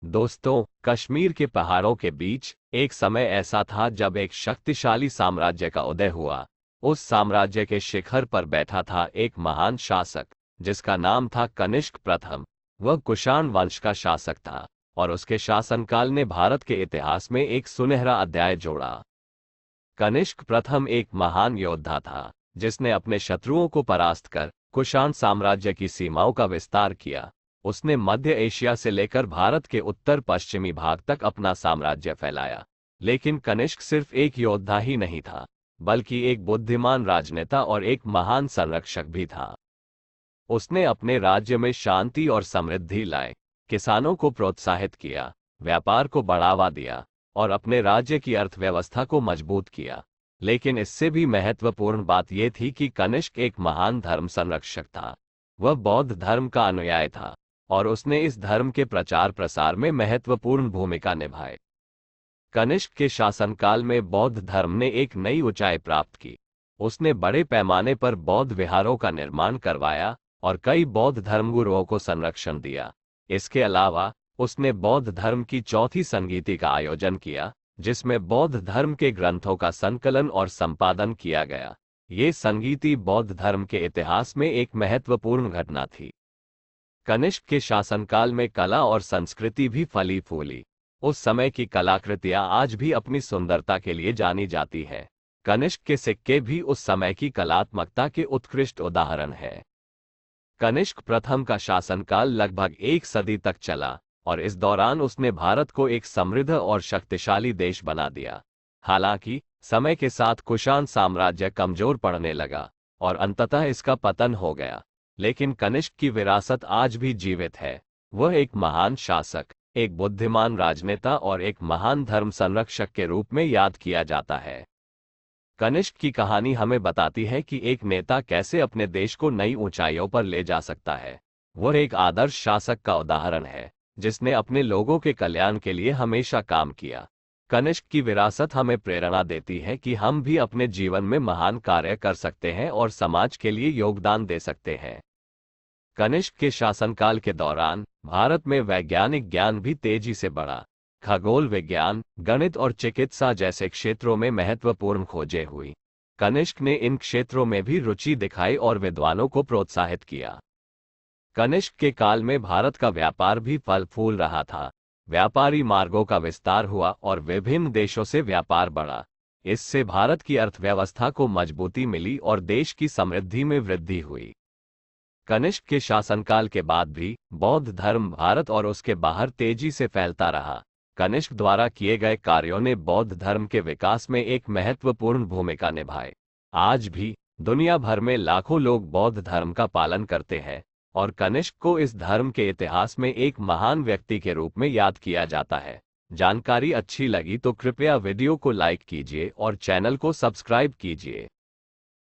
दोस्तों, कश्मीर के पहाड़ों के बीच एक समय ऐसा था जब एक शक्तिशाली साम्राज्य का उदय हुआ। उस साम्राज्य के शिखर पर बैठा था एक महान शासक जिसका नाम था कनिष्क प्रथम। वह कुषाण वंश का शासक था और उसके शासनकाल ने भारत के इतिहास में एक सुनहरा अध्याय जोड़ा। कनिष्क प्रथम एक महान योद्धा था जिसने अपने शत्रुओं को परास्त कर कुषाण साम्राज्य की सीमाओं का विस्तार किया। उसने मध्य एशिया से लेकर भारत के उत्तर पश्चिमी भाग तक अपना साम्राज्य फैलाया। लेकिन कनिष्क सिर्फ एक योद्धा ही नहीं था, बल्कि एक बुद्धिमान राजनेता और एक महान संरक्षक भी था। उसने अपने राज्य में शांति और समृद्धि लाए, किसानों को प्रोत्साहित किया, व्यापार को बढ़ावा दिया और अपने राज्य की अर्थव्यवस्था को मजबूत किया। लेकिन इससे भी महत्वपूर्ण बात यह थी कि कनिष्क एक महान धर्म संरक्षक था। वह बौद्ध धर्म का अनुयायी था और उसने इस धर्म के प्रचार प्रसार में महत्वपूर्ण भूमिका निभाई। कनिष्क के शासनकाल में बौद्ध धर्म ने एक नई ऊंचाई प्राप्त की। उसने बड़े पैमाने पर बौद्ध विहारों का निर्माण करवाया और कई बौद्ध धर्मगुरुओं को संरक्षण दिया। इसके अलावा उसने बौद्ध धर्म की चौथी संगीति का आयोजन किया, जिसमें बौद्ध धर्म के ग्रंथों का संकलन और संपादन किया गया। ये संगीति बौद्ध धर्म के इतिहास में एक महत्वपूर्ण घटना थी। कनिष्क के शासनकाल में कला और संस्कृति भी फली फूली। उस समय की कलाकृतियां आज भी अपनी सुंदरता के लिए जानी जाती है। कनिष्क के सिक्के भी उस समय की कलात्मकता के उत्कृष्ट उदाहरण हैं। कनिष्क प्रथम का शासनकाल लगभग एक सदी तक चला और इस दौरान उसने भारत को एक समृद्ध और शक्तिशाली देश बना दिया। हालांकि समय के साथ कुषाण साम्राज्य कमजोर पड़ने लगा और अंततः इसका पतन हो गया। लेकिन कनिष्क की विरासत आज भी जीवित है। वह एक महान शासक, एक बुद्धिमान राजनेता और एक महान धर्म संरक्षक के रूप में याद किया जाता है। कनिष्क की कहानी हमें बताती है कि एक नेता कैसे अपने देश को नई ऊंचाइयों पर ले जा सकता है। वह एक आदर्श शासक का उदाहरण है जिसने अपने लोगों के कल्याण के लिए हमेशा काम किया। कनिष्क की विरासत हमें प्रेरणा देती है कि हम भी अपने जीवन में महान कार्य कर सकते हैं और समाज के लिए योगदान दे सकते हैं। कनिष्क के शासनकाल के दौरान भारत में वैज्ञानिक ज्ञान भी तेजी से बढ़ा। खगोल विज्ञान, गणित और चिकित्सा जैसे क्षेत्रों में महत्वपूर्ण खोजें हुई। कनिष्क ने इन क्षेत्रों में भी रुचि दिखाई और विद्वानों को प्रोत्साहित किया। कनिष्क के काल में भारत का व्यापार भी फल फूल रहा था। व्यापारी मार्गों का विस्तार हुआ और विभिन्न देशों से व्यापार बढ़ा। इससे भारत की अर्थव्यवस्था को मजबूती मिली और देश की समृद्धि में वृद्धि हुई। कनिष्क के शासनकाल के बाद भी बौद्ध धर्म भारत और उसके बाहर तेजी से फैलता रहा। कनिष्क द्वारा किए गए कार्यों ने बौद्ध धर्म के विकास में एक महत्वपूर्ण भूमिका निभाई। आज भी दुनिया भर में लाखों लोग बौद्ध धर्म का पालन करते हैं और कनिष्क को इस धर्म के इतिहास में एक महान व्यक्ति के रूप में याद किया जाता है। जानकारी अच्छी लगी तो कृपया वीडियो को लाइक कीजिए और चैनल को सब्सक्राइब कीजिए।